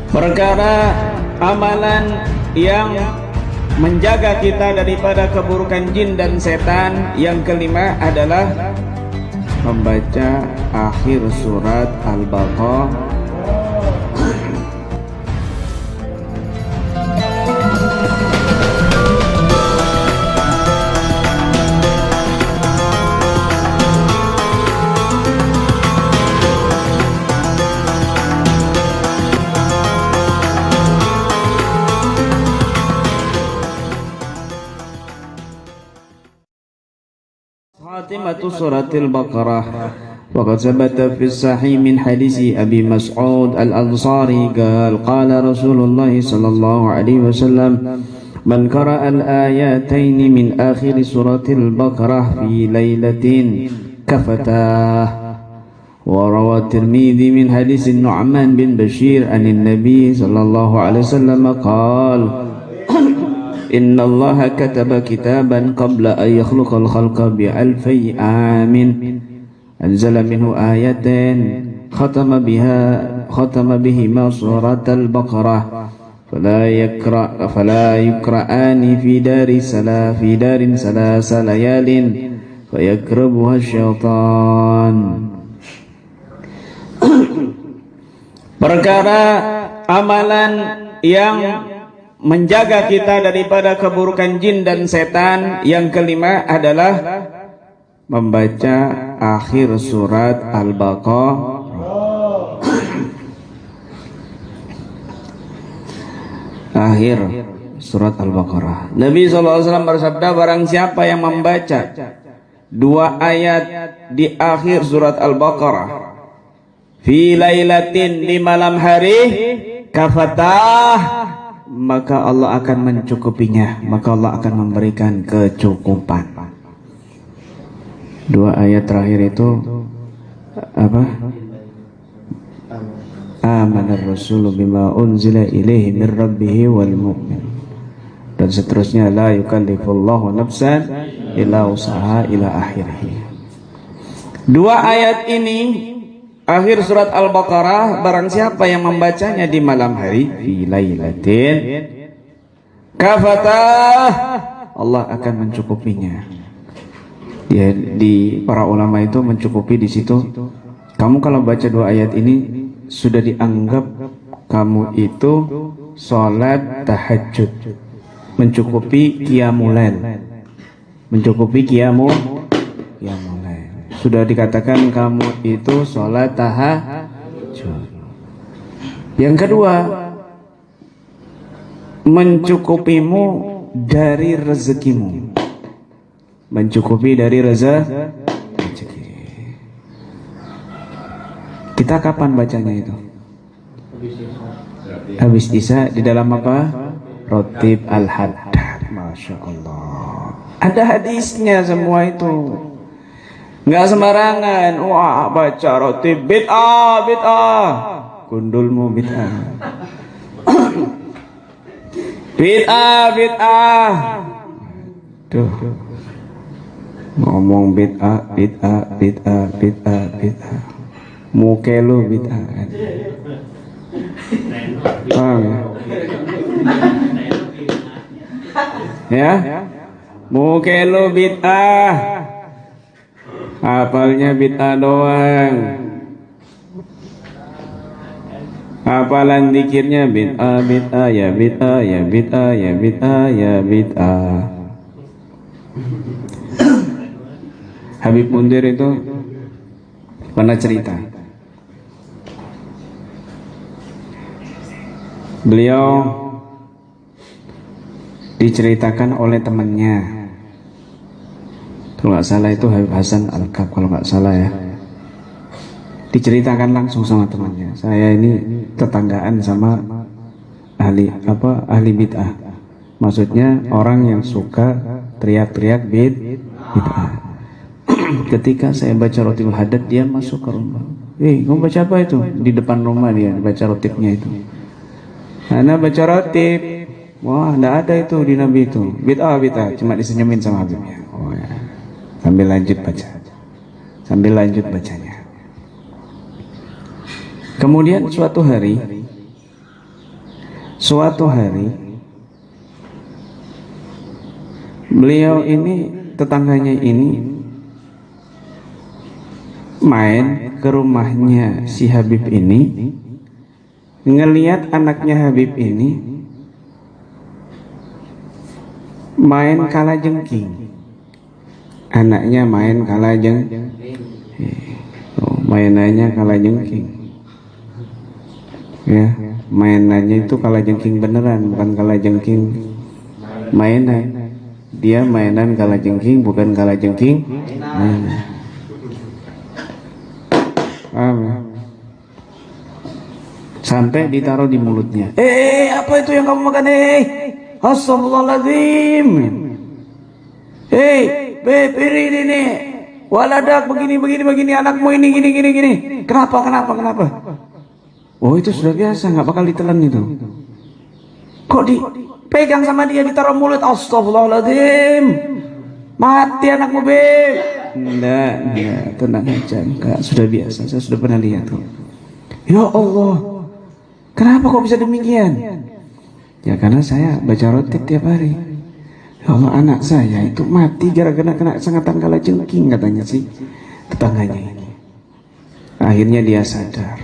Perkara amalan yang menjaga kita daripada keburukan jin dan setan yang kelima adalah membaca akhir surat Al-Baqarah. خاتمة سورة البقرة. وقد ثبت في الصحيح من حديث أبي مسعود الأنصاري قال رسول الله صلى الله عليه وسلم من قرأ الآيتين من آخر سورة البقرة في ليلة كفتاه. وروى الترمذي من حديث النعمان بن بشير عن النبي صلى الله عليه وسلم قال إن الله كتب كتابا قبل أن يخلق الخلق ب1000 عام أنزل منه آيتين ختم بهما سورة البقرة فلا يقرآن في دار 3 ليال فيقربها الشيطان. Perkara amalan yang menjaga kita daripada keburukan jin dan setan yang kelima adalah membaca akhir surat Al-Baqarah. Akhir surat Al-Baqarah. Nabi SAW bersabda, barang siapa yang membaca 2 ayat di akhir surat Al-Baqarah fi lailatin, di malam hari, kafatah, maka Allah akan mencukupinya, maka Allah akan memberikan kecukupan. 2 ayat terakhir itu apa? Amanar rasulu bima unzila ilaihi min rabbih wal mu'min, dan seterusnya, la yukallifullahu nafsan illa usaha ila akhirih. 2 ayat ini akhir surat Al-Baqarah, barang siapa yang membacanya di malam hari, fi lailatin kafatah, Allah akan mencukupinya. Di para ulama itu mencukupi di situ, kamu kalau baca 2 ayat ini sudah dianggap kamu itu sholat tahajud, mencukupi qiyamul lail, mencukupi qiyamul lail. Sudah dikatakan kamu itu sholat tahajud. Yang kedua, mencukupimu dari rezekimu, mencukupi dari rezeki. Kita kapan bacanya itu? Habis Isya, di dalam apa? Rotib al-Haddad. Masya Allah, ada hadisnya semua itu. Nggak sembarangan, wah baca roti bid'ah, gundulmu bid'ah, bid'ah, tuh ngomong bid'ah, mukelu bid'ah, paham ya? Mukelu bid'ah, hafalnya bid'ah doang, hafalan zikirnya bid'ah, ya bid'ah, ya bid'ah, ya bid'ah, ya bid'ah. Habib Mundir itu pernah cerita, beliau diceritakan oleh temannya, kalau nggak salah itu Habib Hasan Al-Kab, kalau nggak salah ya, diceritakan langsung sama temannya, saya ini tetanggaan sama ahli bid'ah, maksudnya orang yang suka teriak-teriak bid'ah. Ketika saya baca rotibul haddad, dia masuk ke rumah, kamu baca apa itu? Di depan rumah dia baca rotibnya itu. Ana baca rotib, wah nggak ada itu di Nabi itu, bid'ah, cuma disenyumin sama Habibnya. Oh ya. Sambil lanjut bacanya. Kemudian suatu hari Suatu hari beliau ini, tetangganya ini main ke rumahnya si Habib ini, ngelihat anaknya Habib ini main kalajengking. Anaknya main kalajengking. Mainannya kalajengking. Ya, mainannya itu kalajengking beneran, bukan kalajengking mainan. Dia mainan kalajengking, bukan kalajengking mainan. Paham ya? Sampai ditaruh di mulutnya. Apa itu yang kamu makan? Astagfirullahaladzim. Beb, ini waladak begini anakmu ini gini. Kenapa? Oh, itu sudah biasa, nggak bakal ditelan itu. Kok dipegang sama dia, ditaruh mulut? Astagfirullahaladzim. Mati anakmu, Beb. Enggak, tenang aja, enggak, sudah biasa, saya sudah pernah lihat tuh. Ya Allah, kenapa kok bisa demikian? Ya karena saya baca rotib tiap hari. Ya Allah, anak saya itu mati gara-gara kena sengatan kalajengking, katanya sih tetangganya ini. Akhirnya dia sadar.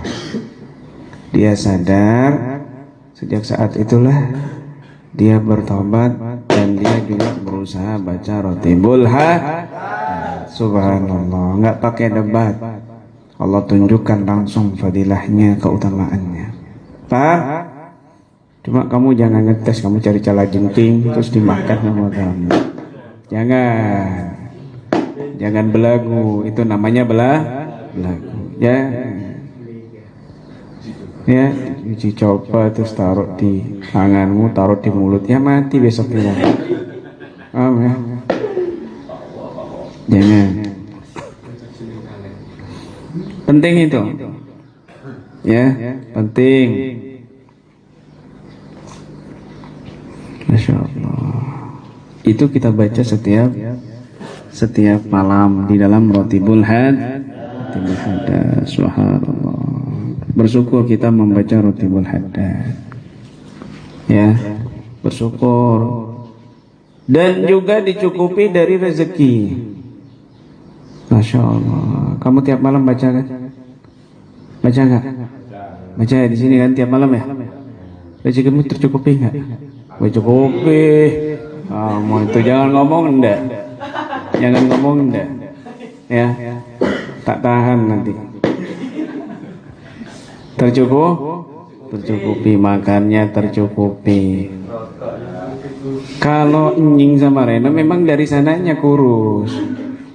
Sejak saat itulah dia bertobat dan dia juga berusaha baca rotibul hadad. Subhanallah, nggak pakai debat. Allah tunjukkan langsung fadilahnya, keutamaannya. Paham? Cuma kamu jangan ngetes, kamu cari kalajengking terus dimakan sama kamu. Jangan belagu, itu namanya belagu. Ya, uji coba terus taruh di tanganmu, taruh di mulut, ya mati besoknya. Paham ya? Jangan. Penting itu. Ya, penting. Masya Allah. Itu kita baca setiap malam di dalam rotibul hadad. Subhanallah. Bersyukur kita membaca rotibul hadad. Ya, bersyukur. Dan juga dicukupi dari rezeki. Masya Allah. Kamu tiap malam baca kan? Baca nggak? Baca di sini kan tiap malam ya? Rezekimu tercukupi nggak? Tercukupi. Mau itu jangan ngomong enggak? Ya, tak tahan nanti. Tercukupi, makannya tercukupi. Kalau Nying sama Rena memang dari sananya kurus.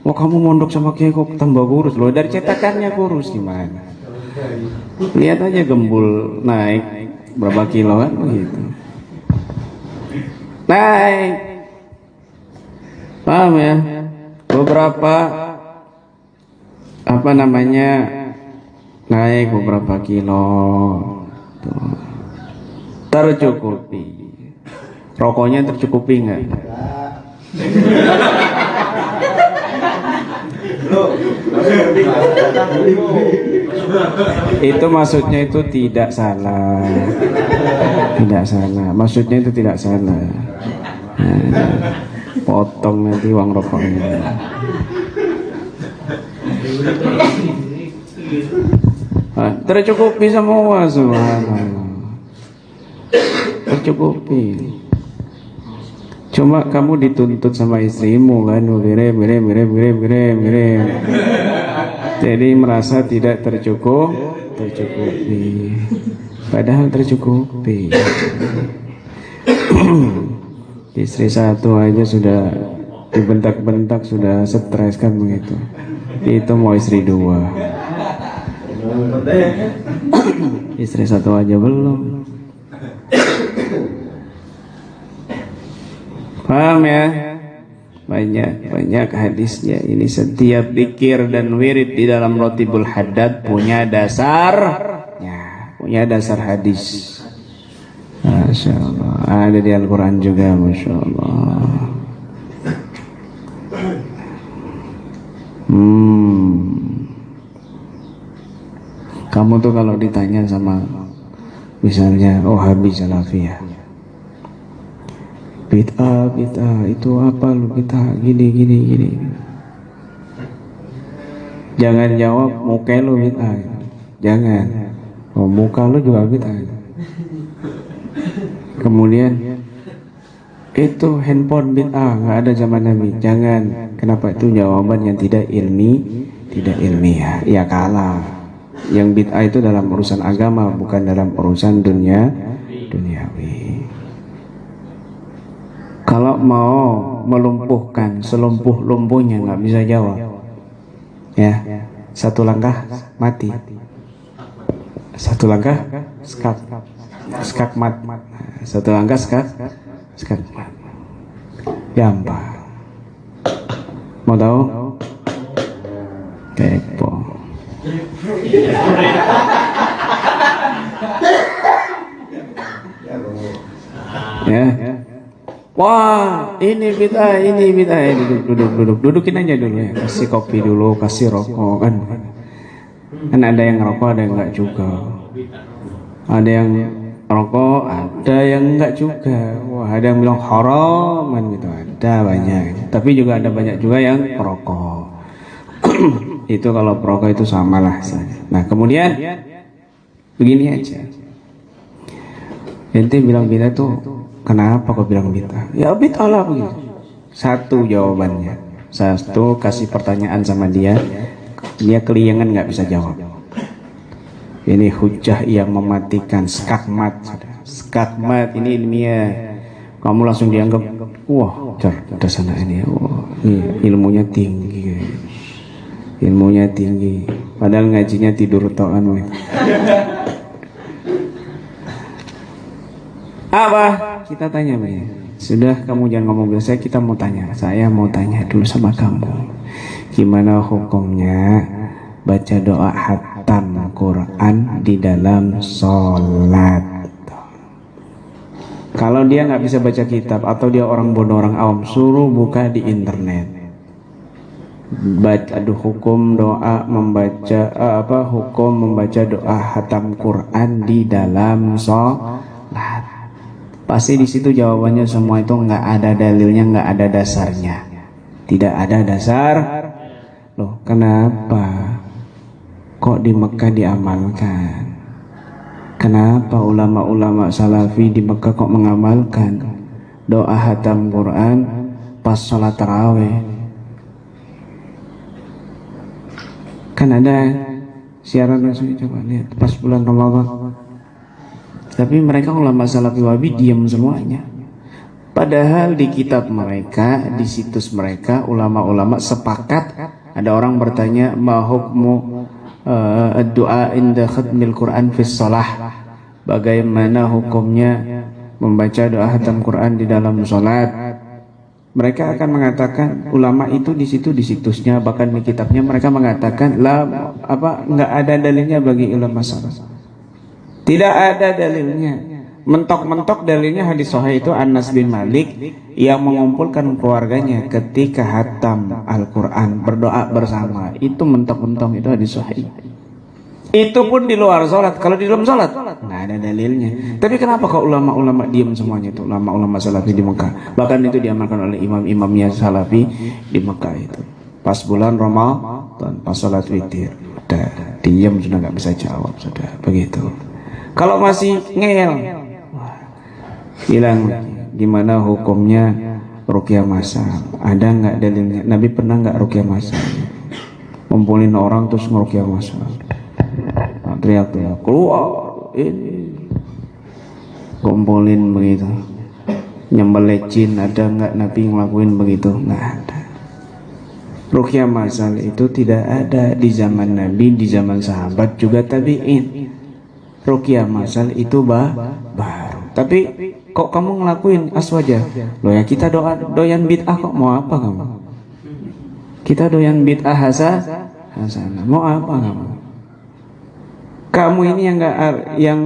Oh, kamu mondok sama Kiai kok tambah kurus loh, dari cetakannya kurus gimana? Lihat aja gembul naik berapa kilo kan begitu. Naik. Paham ya? Beberapa naik beberapa kilo. Tuh. Tercukupi. Rokoknya tercukupi enggak? Itu maksudnya itu tidak salah. Maksudnya itu tidak salah. Potong nanti uang rokoknya. Tercukupi semua, subhanallah. Tercukupi. Cuma kamu dituntut sama istrimu kan, ngirim. Jadi merasa tidak tercukupi. Padahal tercukupi. Istri satu aja sudah dibentak-bentak, sudah stres kan begitu. Itu mau istri dua. Istri satu aja belum. Paham ya? Banyak hadisnya. Ini setiap zikir dan wirid di dalam rotibul hadad punya dasarnya, punya dasar hadis. Masya Allah. Ada di Al-Quran juga, Masya Allah. Kamu tuh kalau ditanya sama Misalnya Wahabi Salafiyah. Bid'ah itu apa lu bid'ah gini. Jangan jawab muka lu bid'ah. Jangan. Oh, muka lu juga bid'ah. Kemudian itu handphone bid'ah, nggak ada zaman Nabi. Jangan. Kenapa? Itu jawaban yang tidak ilmiah. Ya kalah. Yang bid'ah itu dalam urusan agama, bukan dalam urusan duniawi. Kalau mau melumpuhkan selumpuh-lumpuhnya nggak bisa jawab. Ya, satu langkah mati. Satu langkah skakmat. Satu langkah skakmat. Gampang. Mau tahu? Kepo. Ya. Wah, ini bid'ah. Dudukin aja dulu ya. Kasih kopi dulu, kasih rokok kan. Kan ada yang ngerokok, ada yang enggak juga. Ada yang rokok, ada yang enggak juga. Wah, ada yang bilang haram kan gitu. Ada banyak. Tapi juga ada banyak juga yang perokok. Itu kalau perokok itu samalah. Nah, kemudian begini aja. Ente bilang bid'ah tuh kenapa kau bilang bid'ah? Ya bid'ah lah begitu. Satu jawabannya. Satu kasih pertanyaan sama dia keliangan nggak bisa jawab. Ini hujah yang mematikan, skakmat ini ilmiah. Kamu langsung dianggap wah cerdas anak ini. Wah, ini ilmunya tinggi. Padahal ngajinya tidur toan. Apa? Kita tanya begini. Sudah, kamu jangan ngomong biasa, kita mau tanya. Saya mau tanya dulu sama kamu. Gimana hukumnya baca doa khatam Quran di dalam sholat? Kalau dia nggak bisa baca kitab atau dia orang bodoh, orang awam, suruh buka di internet. Hukum membaca doa khatam Quran di dalam sholat. Pasti di situ jawabannya semua itu nggak ada dalilnya, nggak ada dasarnya, tidak ada dasar. Loh, kenapa kok di Mekah diamalkan? Kenapa ulama-ulama salafi di Mekah kok mengamalkan doa khatam Quran pas sholat tarawih? Kan ada siaran langsung, coba lihat pas bulan Ramadan. Tapi mereka ulama salafi wahabi diam semuanya. Padahal di kitab mereka, di situs mereka, ulama-ulama sepakat. Ada orang bertanya, ma hukmu doa inda khatmil Quran fis shalah? Bagaimana hukumnya membaca doa khatam Quran di dalam salat? Mereka akan mengatakan, ulama itu di situ di situsnya, bahkan di kitabnya mereka mengatakan enggak ada dalilnya bagi ulama salaf. Tidak ada dalilnya. Mentok-mentok dalilnya hadis sahih itu Anas bin Malik yang mengumpulkan keluarganya ketika khatam Al-Quran berdoa bersama. Itu mentok-mentok, itu hadis sahih. Itu pun di luar sholat. Kalau di dalam sholat nggak ada dalilnya. Tapi kenapa kok ulama-ulama diam semuanya itu? Ulama-ulama salafi di Mekah. Bahkan itu diamalkan oleh imam-imamnya salafi di Mekah itu. Pas bulan Ramadan, pas sholat witir. Udah diam, sudah nggak bisa jawab, sudah begitu. Kalau masih ngeyel, bilang gimana hukumnya ruqyah masal? Ada nggak dalilnya? Nabi pernah nggak ruqyah masal? Ngumpulin orang terus ngeruqyah masal, teriak-teriak keluar ini, kumpulin begitu, nyembelih jin. Ada nggak Nabi ngelakuin begitu? Nggak ada. Ruqyah masal itu tidak ada di zaman Nabi, di zaman sahabat juga tabi'in. Ruqyah masal itu baru. Tapi kok kamu ngelakuin aswaja? Loh ya, kita doyan bid'ah kok, mau apa kamu? Kita doyan bid'ah hasanah. Mau apa kamu? Kamu ini yang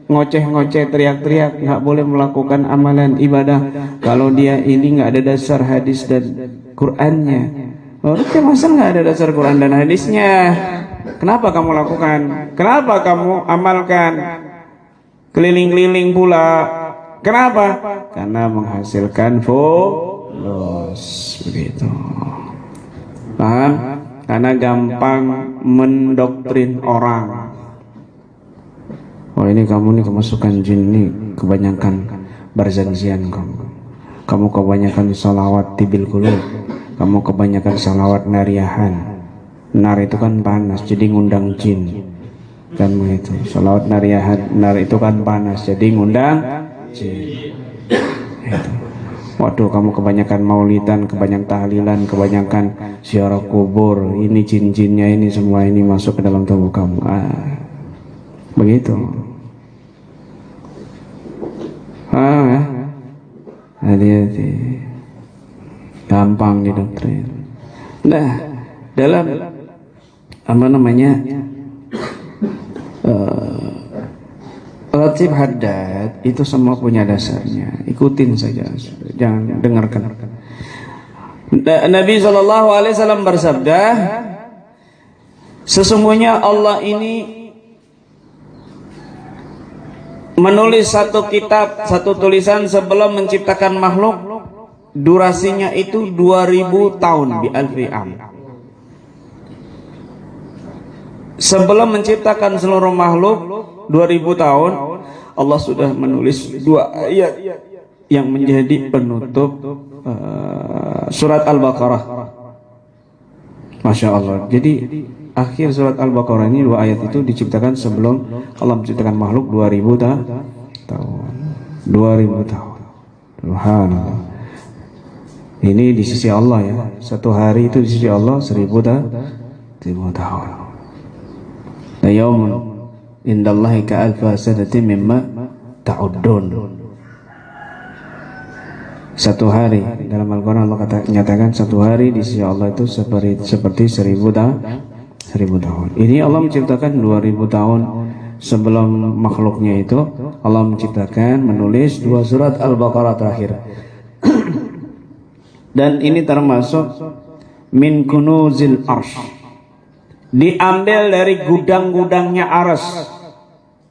ngoceh-ngoceh, teriak-teriak, nggak boleh melakukan amalan ibadah kalau dia ini nggak ada dasar hadis dan Qur'annya. Ruqyah masal nggak ada dasar Qur'an dan hadisnya. Kenapa kamu lakukan? Kenapa kamu amalkan? keliling-keliling pula. Kenapa? Karena menghasilkan followers, begitu. Paham? Karena gampang mendoktrin orang. Oh, ini kamu nih kemasukan jin nih, kebanyakan berzanzian kamu. Kamu kebanyakan salawat tibil qulub. Kamu kebanyakan salawat nariyahan. Nar itu kan panas, jadi ngundang jin. Kan begitu. Salawat nariyahan, nar itu kan panas, jadi ngundang jin. Itu. Waduh, kamu kebanyakan maulidan, kebanyakan tahlilan, kebanyakan ziarah kubur. Ini jin-jinnya ini semua ini masuk ke dalam tubuh kamu. Begitu. Hati-hati. Gampang didoktrin. Nah, dalam apa namanya? Ratib haddad itu semua punya dasarnya. Ikutin saja, jangan dengarkan. Nabi SAW bersabda, sesungguhnya Allah ini menulis satu kitab, satu tulisan sebelum menciptakan makhluk. Durasinya itu 2000 tahun bi alfi am. Sebelum menciptakan seluruh makhluk 2000 tahun, Allah sudah menulis 2 ayat yang menjadi penutup surat Al-Baqarah. Masya Allah. Jadi akhir surat Al-Baqarah ini 2 ayat itu diciptakan sebelum Allah menciptakan makhluk 2000 tahun. 2000 tahun. Subhanallah. Ini di sisi Allah ya. Satu hari itu di sisi Allah 1000 tahun. La yaumun indallahi ka'alfa sanatin mimma ta'uddun. Satu hari dalam Al-Quran Allah nyatakan satu hari di sisi Allah itu seperti 1000 tahun. Ini Allah menciptakan 2000 tahun sebelum makhluknya itu. Allah menciptakan, menulis 2 surat Al-Baqarah terakhir. Dan ini termasuk min kunuzil arsh, diambil dari gudang-gudangnya arsy.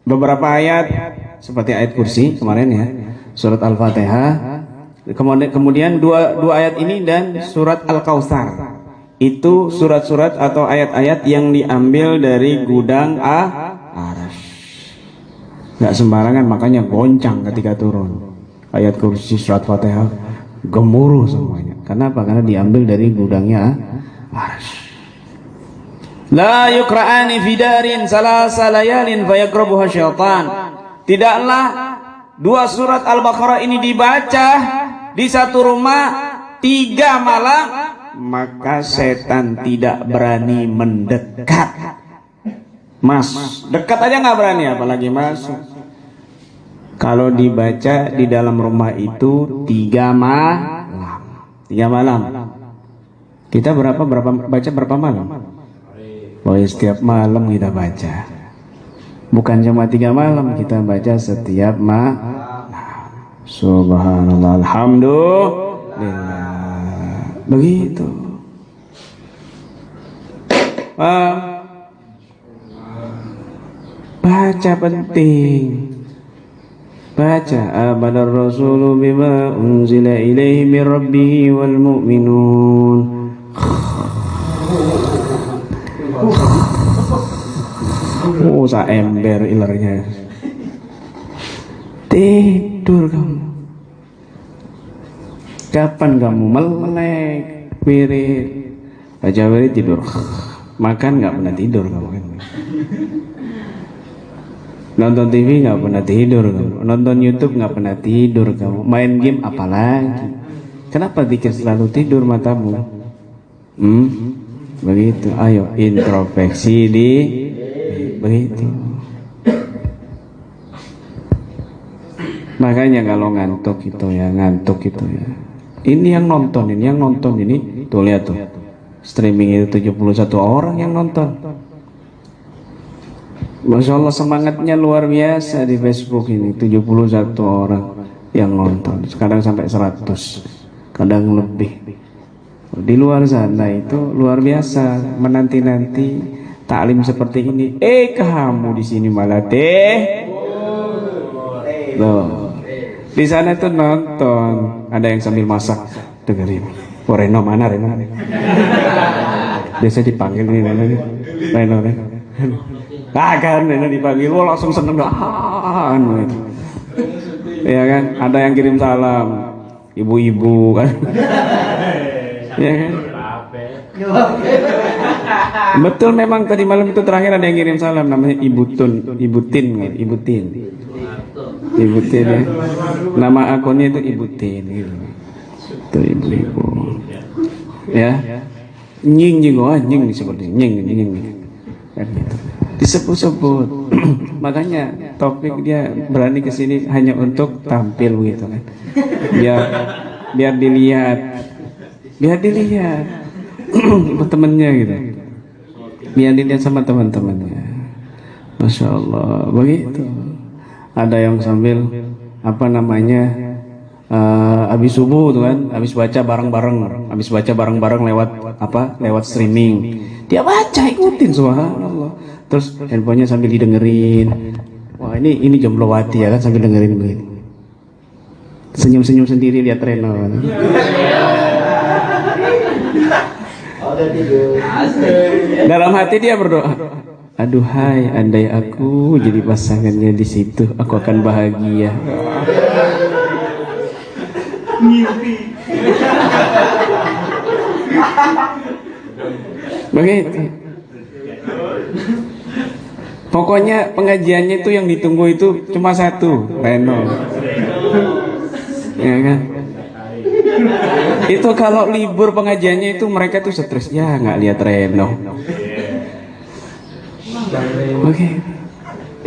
Beberapa ayat seperti ayat kursi kemarin ya, surat Al-Fatihah. Kemudian dua ayat ini dan surat Al-Kautsar. Itu surat-surat atau ayat-ayat yang diambil dari gudang arsy. Gak sembarangan, makanya goncang ketika turun. Ayat kursi, surat Fatihah gemuruh semuanya. Kenapa? Karena diambil dari gudangnya arsy. La yukra'ani fi darin salasa layalin fayakrabuha syaitan. Tidaklah 2 surat Al-Baqarah ini dibaca di satu rumah 3 malam, maka setan tidak berani mendekat. Mas, dekat aja nggak berani, apalagi masuk. Kalau dibaca di dalam rumah itu 3 malam. 3 malam. Kita baca berapa malam? Oh, setiap malam kita baca. Bukan cuma 3 malam, kita baca setiap malam. Subhanallah, alhamdulillah. Begitu. Baca penting. Baca amanar rasulu bima unzila ilaihi min rabbihi wal mu'minun. Oh, ember ilernya. Tidur kamu. Kapan kamu melek, wirid, baca wirid tidur. Makan nggak pernah tidur kamu kan? Nonton TV nggak pernah tidur kamu. Nonton YouTube nggak pernah tidur kamu. Main game apalagi? Kenapa dikir selalu tidur matamu? Begitu. Ayo introspeksi begitu. Makanya kalau ngantuk itu ya. Ini yang nonton ini. Tuh lihat tuh. Streaming itu 71 orang yang nonton. Masya Allah, semangatnya luar biasa di Facebook ini. 71 orang yang nonton. Kadang sampai 100, kadang lebih. Di luar sana itu luar biasa, menanti-nanti taklim seperti ini. Kamu di sini malah Loh. Di sana tuh nonton, ada yang sambil masak, dengerin. Oh, Reno mana Reno? Biasa dipanggil nih Reno. Kan Reno dipanggil, oh langsung seneng gitu. Ya kan, ada yang kirim salam, ibu-ibu kan. Ya kan? Betul, memang tadi malam itu terakhir ada yang kirim salam, namanya Ibu Tin ya. Nama akunnya itu Ibu Tin gitu. Itu ibu-ibu. Ya. Nying disebutnya. Nying. Kan gitu. Disebut-sebut. Makanya Taufik dia berani ke sini hanya untuk tampil gitu kan. Biar dilihat. Temennya gitu. Biar dilihat sama teman-temannya. Masya Allah, begitu. Ada yang sambil habis subuh tuh kan, habis baca bareng-bareng lewat streaming. Dia baca, ikutin, subhanallah. Terus handphonenya sambil didengerin. Wah, ini jomblowati ya kan, sambil dengerin begitu. Senyum-senyum sendiri lihat Reno. Dalam hati dia berdoa, aduhai, andai aku jadi pasangannya di situ, aku akan bahagia. Begitu. Pokoknya pengajiannya itu yang ditunggu itu cuma satu, Reno. Ya kan? Itu kalau libur pengajiannya itu mereka tuh stres, ya nggak lihat Reno. Oke.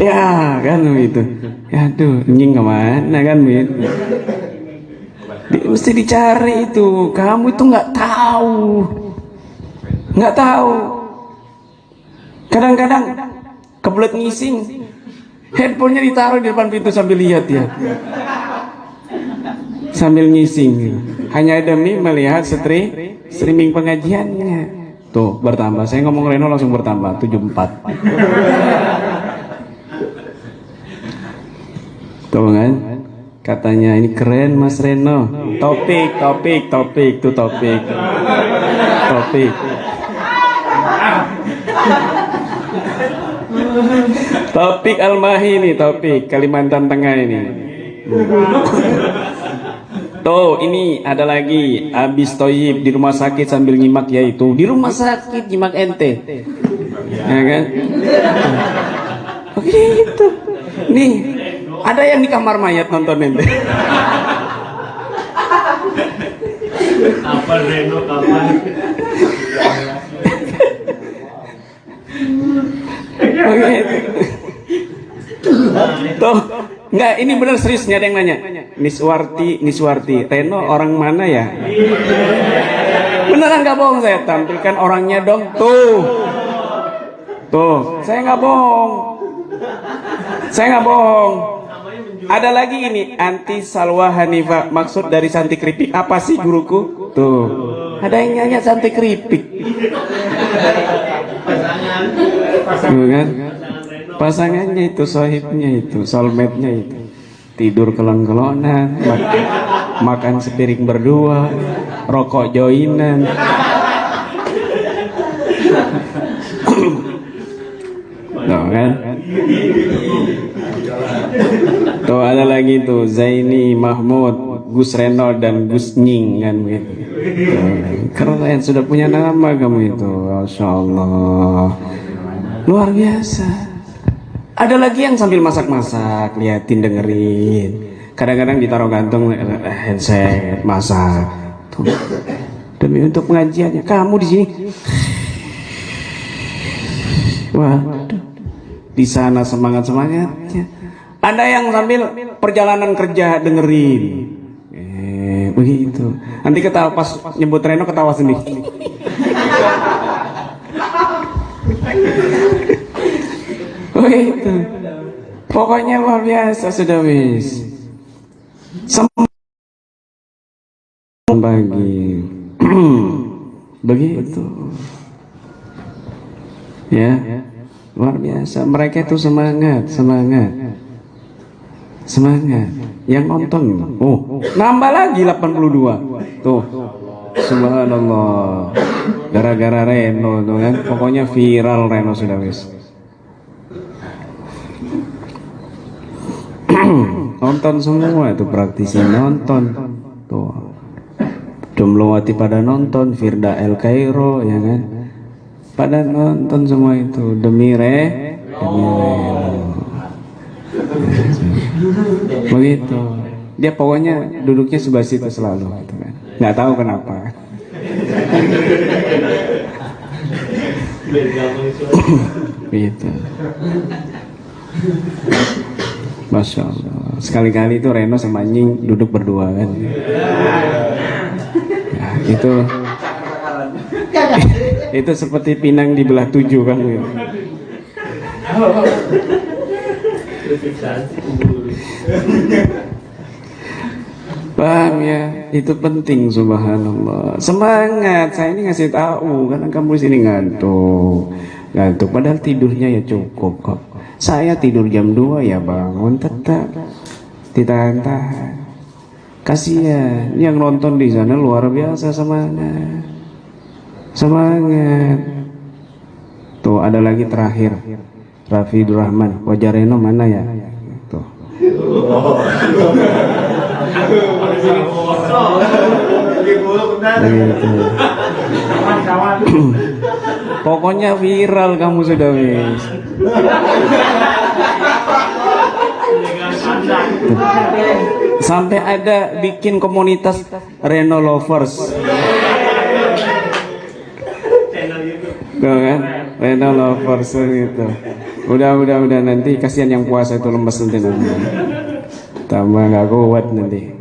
Ya kan begitu. Ya aduh, nying kemana kan begitu. Mesti dicari itu. Kamu itu nggak tahu. Kadang-kadang kebelet ngising, handphonenya ditaruh di depan pintu sambil lihat ya. Sambil ngising gitu. Hanya demi melihat streaming pengajiannya. Tuh bertambah, saya ngomong Reno langsung bertambah 74. Tuh kan, katanya ini keren Mas Reno. Topik tuh topik. Topik Al-Mahi nih, topik Kalimantan Tengah ini. Tuh, ini ada lagi Abis Toyib di rumah sakit sambil nyimak, yaitu di rumah sakit nyimak ente. Ya kan? Begitu. Nih, ada yang di kamar mayat nonton ente. Kapan Reno, kapan? Begitu. Tuh, enggak, ini benar serius, nggak ada yang nanya. Niswarti, Reno orang mana ya? Beneran nggak bohong, saya tampilkan orangnya dong. Tuh, saya nggak bohong. Ada lagi ini, Anti Salwa Hanifa, maksud dari Santi Keripik apa sih guruku? Tuh, ada yang nanya Santi Keripik. Kan? Pasangannya itu, sohibnya itu, soulmate-nya itu, tidur kelong-kelongan, makan sepiring berdua, rokok joinan. Tuh kan? Tuh ada lagi tuh Zaini, Mahmud, Gus Reno dan Gus Nying kan gitu. Keren, sudah punya nama kamu itu, Masya Allah, luar biasa. Ada lagi yang sambil masak-masak, liatin, dengerin. Kadang-kadang ditaruh gantung handset, masak. Tuh. Demi untuk pengajiannya. Kamu di sini. Waduh. Di sana semangat-semangatnya. Ada yang sambil perjalanan kerja dengerin. Begitu. Nanti ketawa pas nyebut Reno ketawa sendiri. Begitu. Pokoknya luar biasa sudah wis. Bagi begitu. Ya, luar biasa. Mereka itu semangat. Semangat. Yang nonton, oh, nambah lagi 82. Tuh, subhanallah. Gara-gara Reno tuh kan, pokoknya viral Reno sudah wis. Nonton semua itu, praktisi nonton. Tuh. Jumlowati pada nonton, Firda El Kairo ya kan. Pada nonton semua itu demi Reno. Begitu. Dia pokoknya duduknya sebelah situ selalu gitu kan. Nggak tahu kenapa. Gitu. Masya Allah. Sekali-kali itu Reno sama Nying duduk berdua kan. Nah, itu seperti pinang di belah 7 kan. Paham ya? Itu penting, subhanallah. Semangat, saya ini ngasih tahu karena kamu sini ngantuk. Padahal tidurnya ya cukup kok. Saya tidur jam 2 ya bangun tetap ditahan-tahan. Kasihan yang nonton di sana luar biasa semangat. Semangat. Tuh ada lagi terakhir. Rafidur Rahman, wajah Reno mana ya? Tuh. Pokoknya viral kamu sudah wis. Sampai ada bikin komunitas Reno Lovers. Tuh kan? Reno Lovers gitu. Udah nanti kasihan yang puasa itu lemes nanti. Tambah nggak kuat nanti.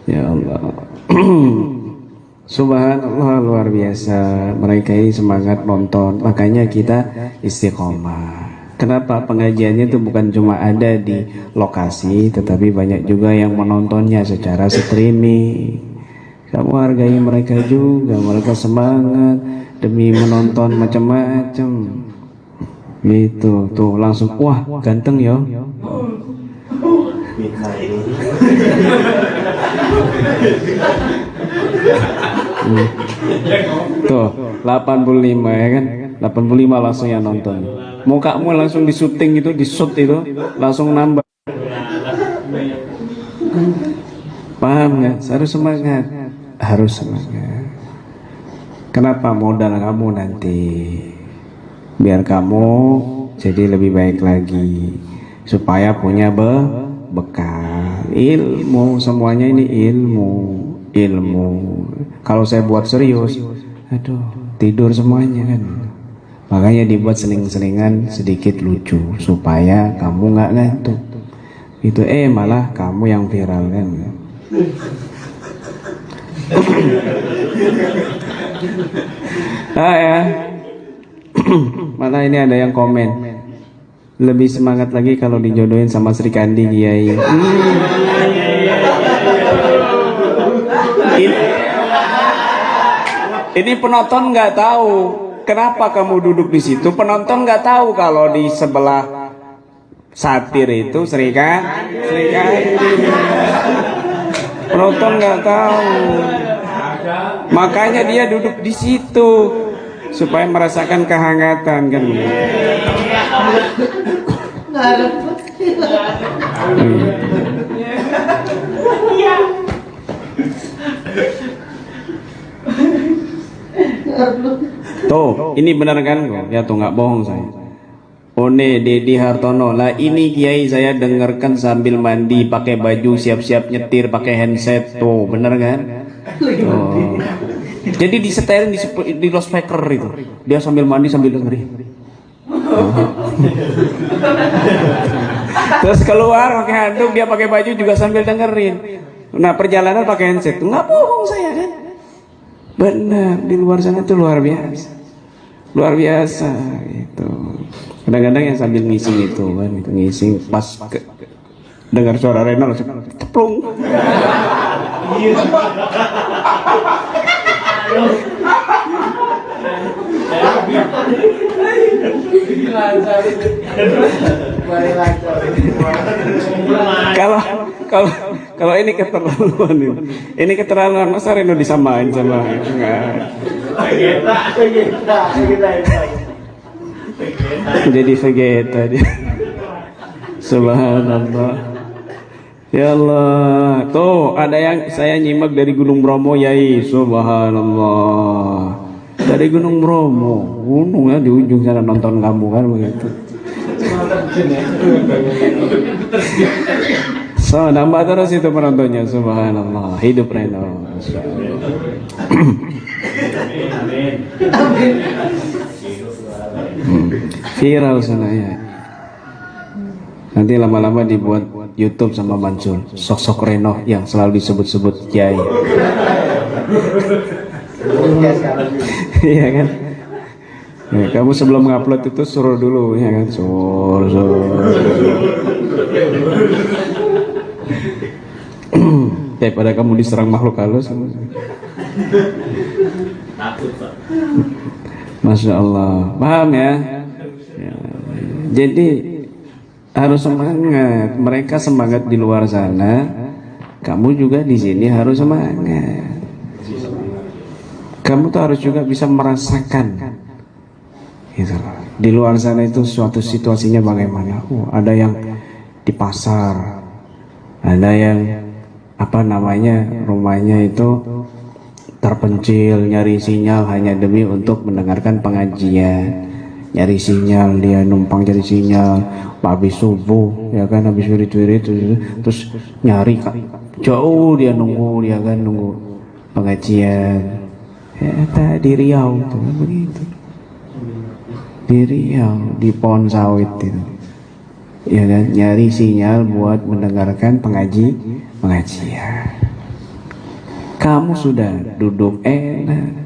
Ya Allah. Subhanallah, luar biasa. Mereka ini semangat nonton. Makanya kita istiqomah. Kenapa pengajiannya itu bukan cuma ada di lokasi, tetapi banyak juga yang menontonnya secara streaming. Kamu hargai mereka juga. Mereka semangat demi menonton macam-macam. Gitu, tuh langsung wah ganteng ya. Tuh 85 ya kan, 85 langsung yang nonton. Mukamu langsung disuting itu, di-shoot itu langsung nambah. Paham nggak? Harus semangat, harus semangat. Kenapa? Modal kamu nanti biar kamu jadi lebih baik lagi, supaya punya bekal ilmu. Semuanya ini ilmu. Kalau saya buat serius, aduh tidur semuanya kan. Makanya dibuat seling-selingan sedikit lucu supaya kamu nggak ngantuk. Itu malah kamu yang viral kan. Ya. Mana ini ada yang komen, lebih semangat lagi kalau dijodohin sama Sri Kandi Kiai. Ini penonton nggak tahu kenapa kamu duduk di situ. Penonton nggak tahu kalau di sebelah satir itu Sri Kandi. Penonton nggak tahu. Makanya dia duduk di situ supaya merasakan kehangatan kan. Tuh, ini benar kan? Ya tuh nggak bohong saya. One Dedi Hartono, lah ini Kiai saya dengarkan sambil mandi, pakai baju, siap-siap nyetir, pakai handset. Tuh, bener kan? Tuh. Jadi disetelin di loudspeaker itu. Dia sambil mandi sambil dengerin. Terus keluar pakai handuk, dia pakai baju juga sambil dengerin. Nah, perjalanan pakai handset. Nggak bohong saya kan? Benar, di luar sana tuh luar biasa. Luar biasa gitu. Kadang-kadang yang sambil ngising itu kan, itu ngising pas dengar suara Reno langsung ceplung. Kalau kalau kalau ini keterlaluan ini. Ini keterlaluan, masa Reno disamain sama enggak. Jadi Vegeta dia. Subhanallah. Ya Allah, tuh ada yang saya nyimak dari Gunung Bromo, Yai. Subhanallah. Dari Gunung Bromo, gunung ya di ujung sana, nonton kamu kan begitu. So, nambah terus itu penontonnya. Subhanallah. Hidup Reno. Viral sana ya. Nanti lama-lama dibuat YouTube sama Mansur. Sosok Reno yang selalu disebut-sebut Kiai. Iya kan? Ya, kamu sebelum ngupload itu suruh dulu ya kan? Suruh. Daripada kamu diserang makhluk halus. Masya Allah. Paham ya? Ya. Jadi harus semangat. Mereka semangat di luar sana, kamu juga di sini harus semangat. Kamu tuh harus juga bisa merasakan gitu. Di luar sana itu suatu situasinya bagaimana. Ada yang di pasar, ada yang rumahnya itu terpencil, nyari sinyal hanya demi untuk mendengarkan pengajian. Nyari sinyal, dia numpang cari sinyal habis subuh ya kan, habis wirid terus nyari jauh, dia nunggu pengajian ya, di Riau tuh begitu, di Riau di pohon sawit itu ya kan, nyari sinyal buat mendengarkan pengajian. Kamu sudah duduk enak,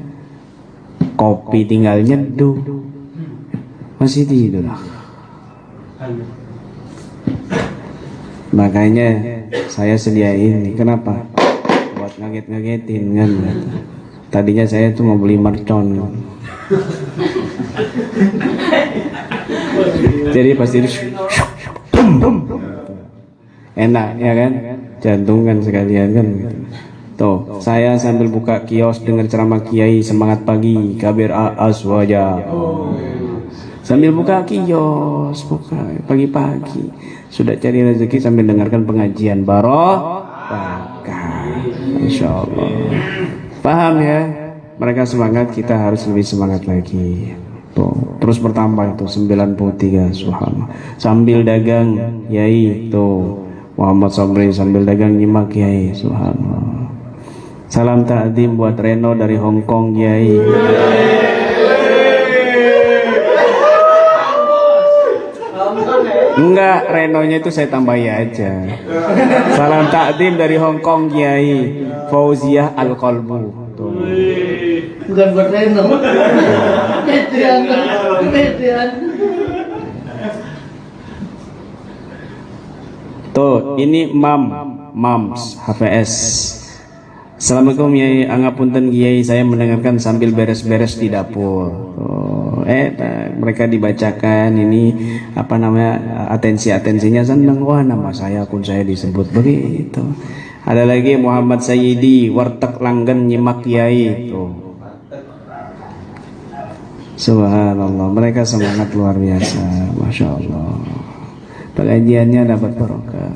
kopi tinggal nyeduh, masih tidur. Makanya saya sediain ini. Kenapa? Buat ngaget-ngagetin kan. Tadinya saya tuh mau beli mercon. Jadi pasti enak ya kan, jantungan sekalian kan. Tuh, saya sambil buka kios dengar ceramah Kiai semangat pagi, kabir aswaja. Sambil buka kios, pagi-pagi sudah cari rezeki sambil dengarkan pengajian barokah. Insyaallah. Paham ya? Mereka semangat, kita harus lebih semangat lagi. Tuh, terus bertambah itu 93, subhanallah. Sambil dagang, Yai tuh Muhammad Sabri sambil dagang nyimak Yai, subhanallah. Salam ta'zim buat Reno dari Hong Kong, Yai. Enggak, Renonya itu saya tambahi aja. Salam takdim dari Hong Kong, Kiai Fauziah Al-Qalbu. Bukan buat Reno. Tuh, ini Mams HVS. Assalamualaikum Yai, angapunten Kiai, saya mendengarkan sambil beres-beres di dapur. Mereka dibacakan ini atensinya senang. Wah, nama saya, akun saya disebut begitu. Ada lagi Muhammad Sayyidi, warteg langgan nyimak Kiai. Tuh. Subhanallah, mereka semangat luar biasa, masya Allah. Pengajiannya dapat barokah.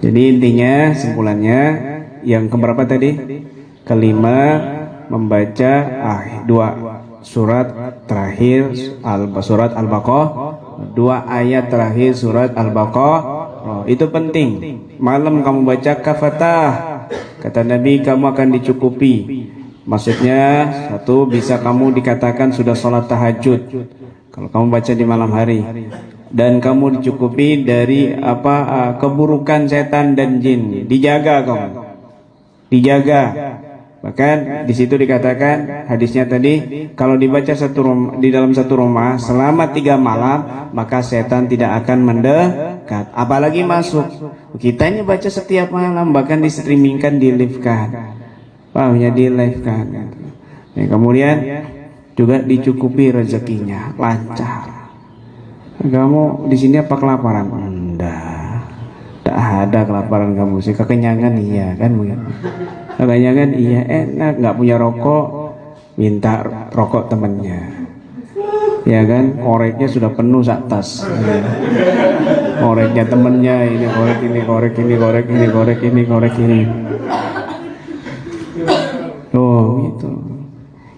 Jadi intinya, simpulannya yang keberapa tadi? Kelima, membaca dua surat terakhir surat Al-Baqarah, 2 ayat terakhir surat Al-Baqarah. Itu penting. Malam kamu baca kafatah, kata Nabi kamu akan dicukupi. Maksudnya satu, bisa kamu dikatakan sudah sholat tahajud kalau kamu baca di malam hari, dan kamu dicukupi dari keburukan setan dan jin. Dijaga kamu, dijaga. Bahkan di situ dikatakan hadisnya tadi, kalau dibaca di dalam satu rumah selama 3 malam, maka setan tidak akan mendekat, apalagi masuk. Kita ini baca setiap malam, bahkan di streamingkan, di live kan, pahamnya di live kan. Kemudian juga dicukupi rezekinya, lancar. Kamu di sini apa kelaparan? Enggak, tak ada kelaparan kamu sih. Kekenyangan iya kan? Kekenyangan iya, enak. Nggak punya rokok, minta rokok temennya, ya kan? Koreknya sudah penuh sak tas. Koreknya temennya ini korek ini, korek ini, korek ini, korek ini, korek ini. Oh gitu.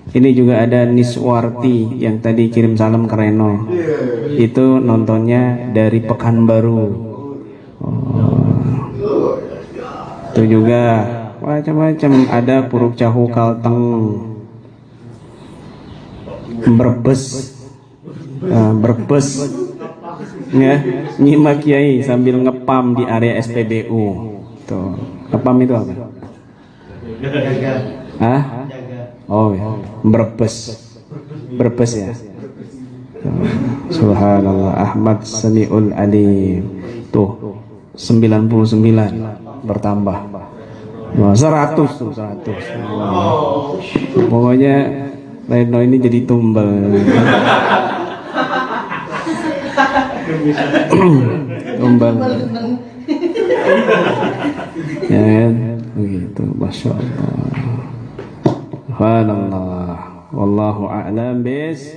Ini juga ada Niswarti yang tadi kirim salam ke Reno. Itu nontonnya dari Pekanbaru. Itu juga macam-macam. Ada Puruk Cahu Kalteng, Brebes, Brebes, ya, nyimak kiai sambil ngepam di area SPBU. Tuh, ngepam itu apa? Hah? Oh ya, Brebes, Brebes ya. Subhanallah, Ahmad Samiul Alim. Tuh 99 bertambah. Wah, 100 tuh 100. Wah. Pokoknya Reno ini jadi tumbal. Tumbal. Ya kan? Begitu, Masya Allah. Subhanallah. Wallahu a'lam bis